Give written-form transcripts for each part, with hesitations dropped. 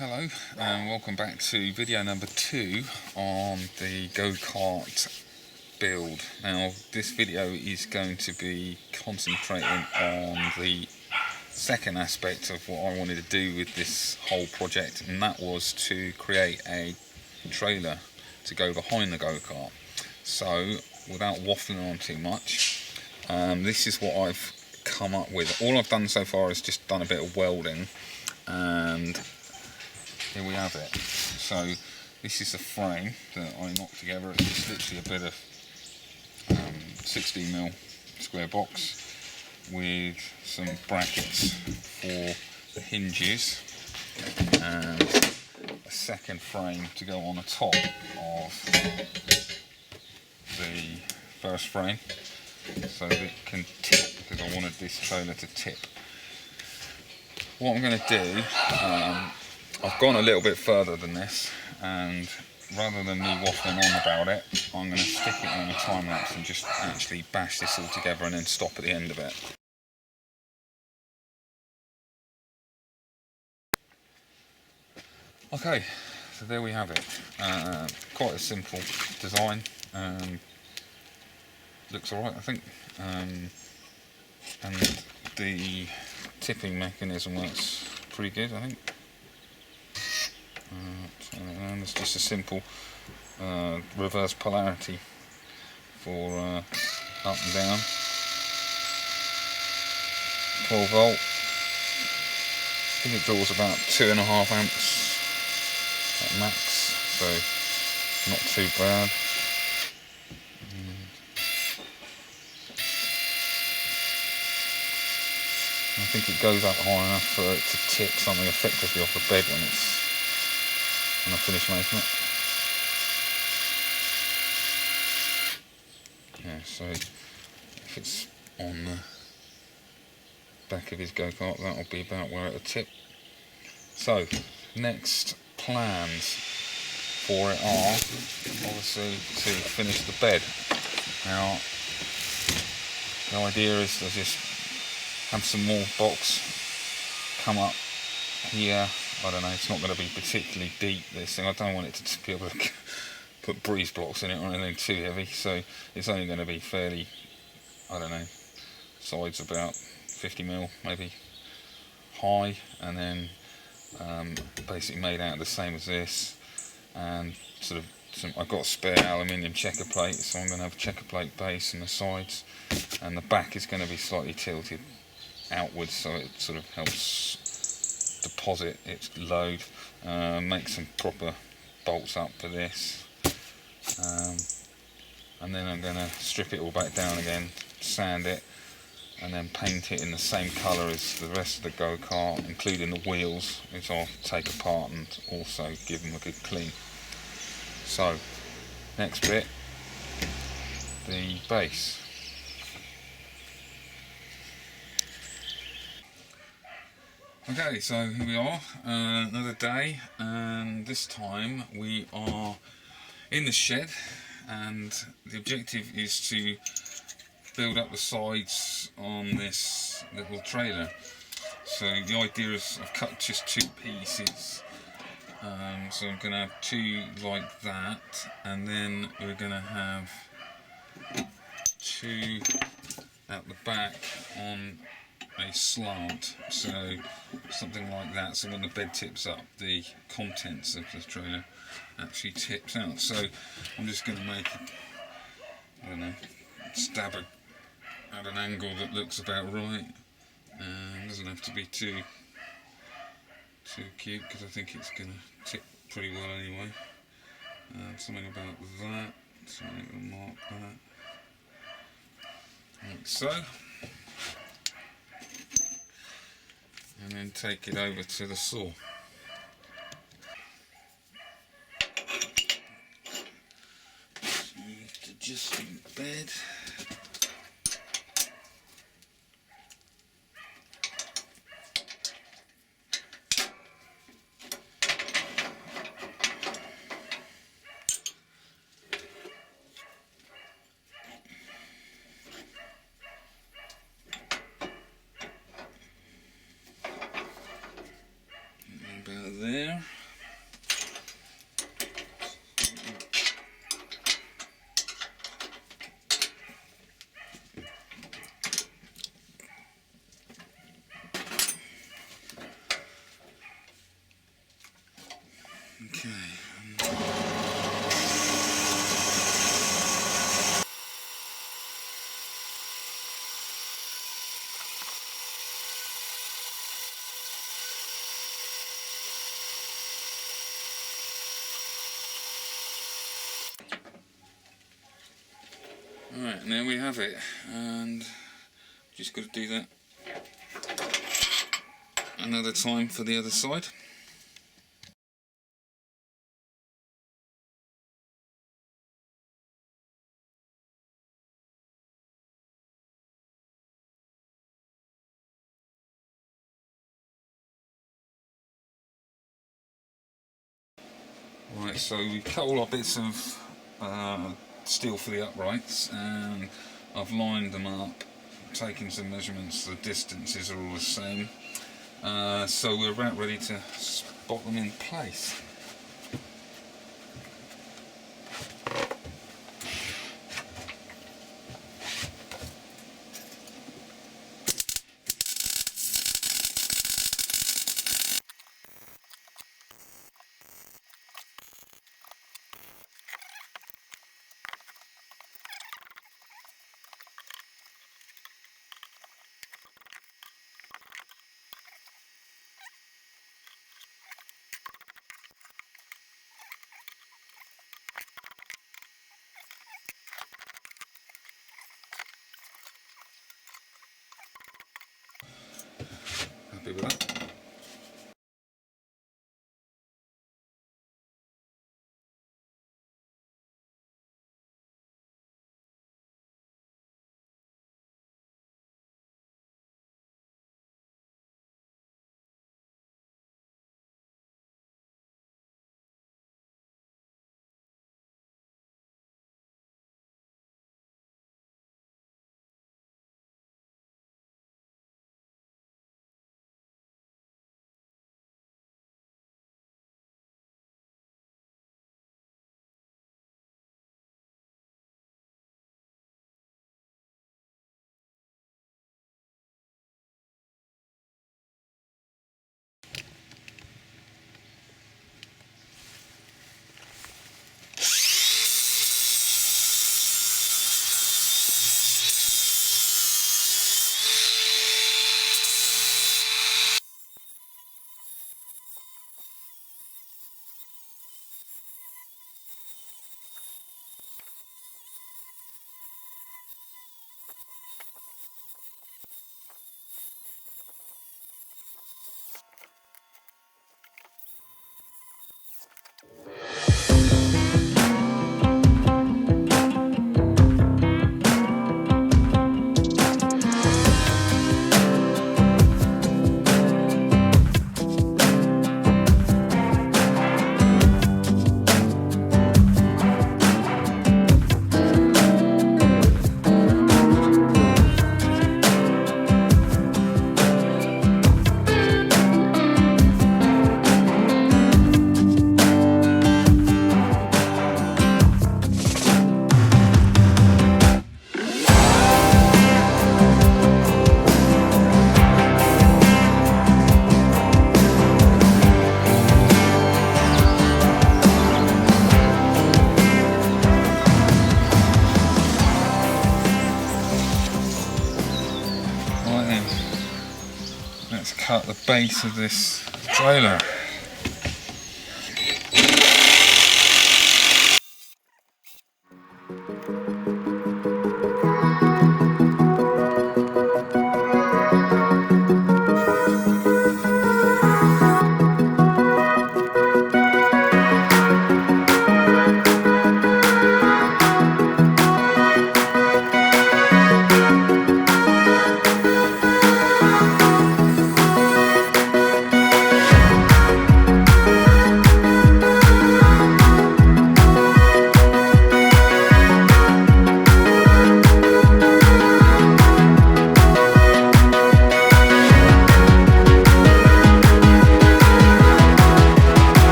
Hello and welcome back to video number 2 on the Go Kart build. Now this video is going to be concentrating on the second aspect of what I wanted to do with this whole project, and that was to create a trailer to go behind the Go Kart. So without waffling on too much, this is what I've come up with. All I've done so far is just done a bit of welding, and here we have it. So this is the frame that I knocked together. It's just literally a bit of 16mm square box with some brackets for the hinges and a second frame to go on the top of the first frame so that it can tip, because I wanted this trailer to tip. What I'm going to do, I've gone a little bit further than this, and rather than me waffling on about it, I'm going to stick it on a time lapse and just actually bash this all together and then stop at the end of it. Okay, so there we have it. Quite a simple design. Looks alright, I think. And the tipping mechanism works pretty good, I think. And it's just a simple reverse polarity for up and down. 12 volt. I think it draws about 2.5 amps at max, so not too bad. I think it goes up high enough for it to tip something effectively off the bed when I finish making it. Yeah, so if it's on the back of his go-kart, that'll be about where it'll tip. So, next plans for it are obviously to finish the bed. Now, the idea is to just have some more box come up here. I don't know, it's not going to be particularly deep, this thing. I don't want it to be able to put breeze blocks in it or anything too heavy, so it's only going to be fairly, I don't know, sides about 50mm maybe high, and then basically made out the same as this, and sort of I've got a spare aluminium checker plate, so I'm going to have a checker plate base on the sides, and the back is going to be slightly tilted outwards so it sort of helps deposit its load. Make some proper bolts up for this, and then I'm going to strip it all back down again, sand it, and then paint it in the same colour as the rest of the go-kart, including the wheels, which I'll take apart and also give them a good clean. So, next bit, the base. Okay, so here we are, another day, and this time we are in the shed, and the objective is to build up the sides on this little trailer. So the idea is I've cut just 2 pieces, so I'm going to have 2 like that, and then we're going to have 2 at the back on a slant, so something like that, so when the bed tips up, the contents of the trailer actually tips out. So I'm just going to make, I don't know, stab it at an angle that looks about right. Doesn't have to be too cute, because I think it's going to tip pretty well anyway. Something about that, so I'm going to mark that like so, and then take it over to the saw. So adjusting the bed. there. Okay. Alright, now we have it, and just got to do that another time for the other side. Right, so we cut all our bits of steel for the uprights, and I've lined them up, taken some measurements. The distances are all the same, so we're about ready to spot them in place. Happy with that? Let's cut the base of this trailer.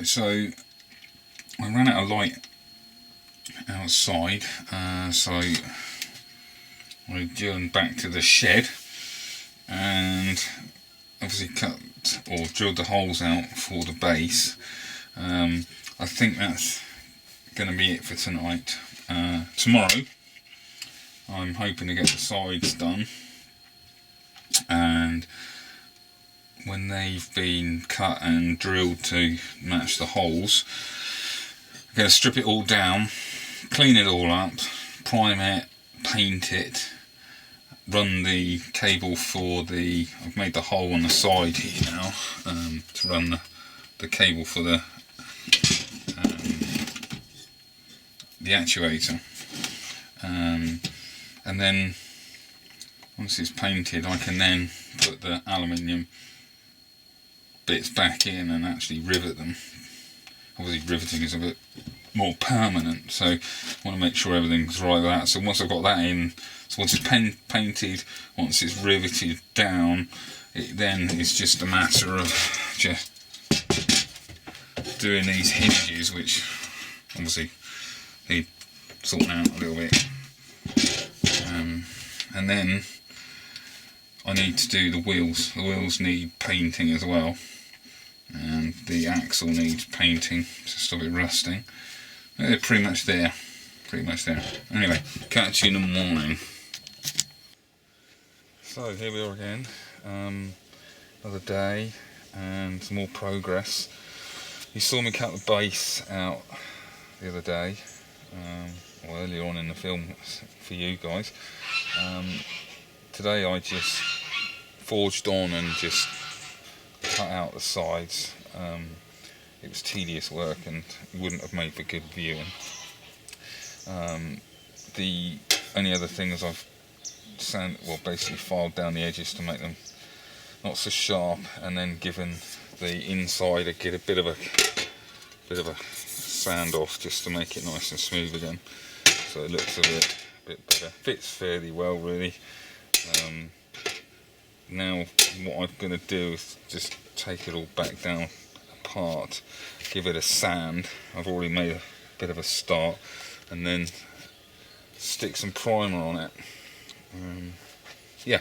Right, so I ran out of light outside, so I adjourned back to the shed and obviously cut or drilled the holes out for the base. I think that's going to be it for tonight. Tomorrow I'm hoping to get the sides done, and when they've been cut and drilled to match the holes, I'm going to strip it all down, clean it all up, prime it, paint it, run the cable for the, I've made the hole on the side here now to run the cable for the actuator, and then once it's painted I can then put the aluminium bits back in and actually rivet them. Obviously riveting is a bit more permanent, so I want to make sure everything's right with that. So once I've got that in, so once it's painted, once it's riveted down, it then is just a matter of just doing these hinges, which obviously need sorting out a little bit, and then I need to do the wheels. The wheels need painting as well, and the axle needs painting to stop it rusting. They're pretty much there, Anyway, catch you in the morning. So here we are again, another day and some more progress. You saw me cut the base out the other day, or earlier on in the film for you guys. Today I just forged on and just cut out the sides. It was tedious work and wouldn't have made for good viewing. The only other thing is I've basically filed down the edges to make them not so sharp, and then given the inside a bit of a sand off just to make it nice and smooth again, so it looks a bit better. Fits fairly well really. Now what I'm going to do is just take it all back down apart, give it a sand. I've already made a bit of a start, and then stick some primer on it. Yeah.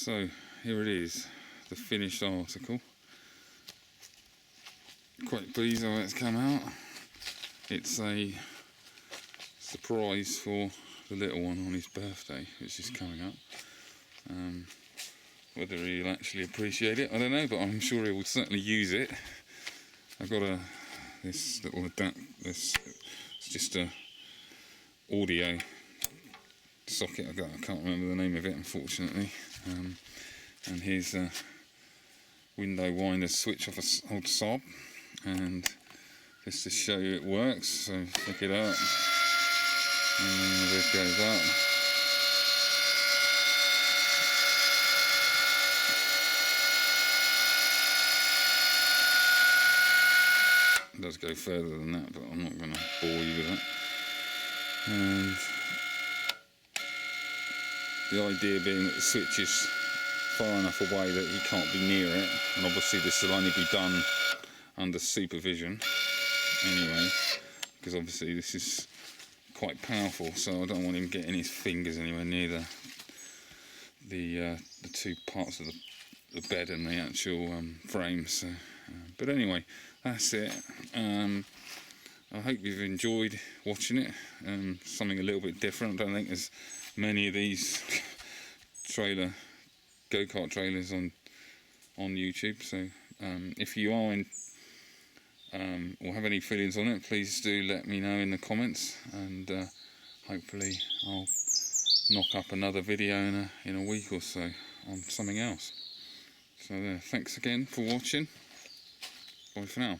So here it is, the finished article. Quite pleased how it's come out. It's a surprise for the little one on his birthday, which is coming up. Whether he'll actually appreciate it, I don't know, but I'm sure he will certainly use it. I've got this little it's just a audio socket. I can't remember the name of it, unfortunately. And here's a window winder switch off an old Saab, and just to show you it works. So pick it up, and then it goes up. It does go further than that, but I'm not going to bore you with that. And the idea being that the switch is far enough away that he can't be near it, and obviously this will only be done under supervision anyway, because obviously this is quite powerful, so I don't want him getting his fingers anywhere near the two parts of the bed and the actual frame. So, but anyway, that's it. I hope you've enjoyed watching it. Something a little bit different. I don't think there's many of these Go Kart trailers on YouTube. So if you are in or have any feelings on it, please do let me know in the comments, and hopefully I'll knock up another video in a week or so on something else. So thanks again for watching. Bye for now.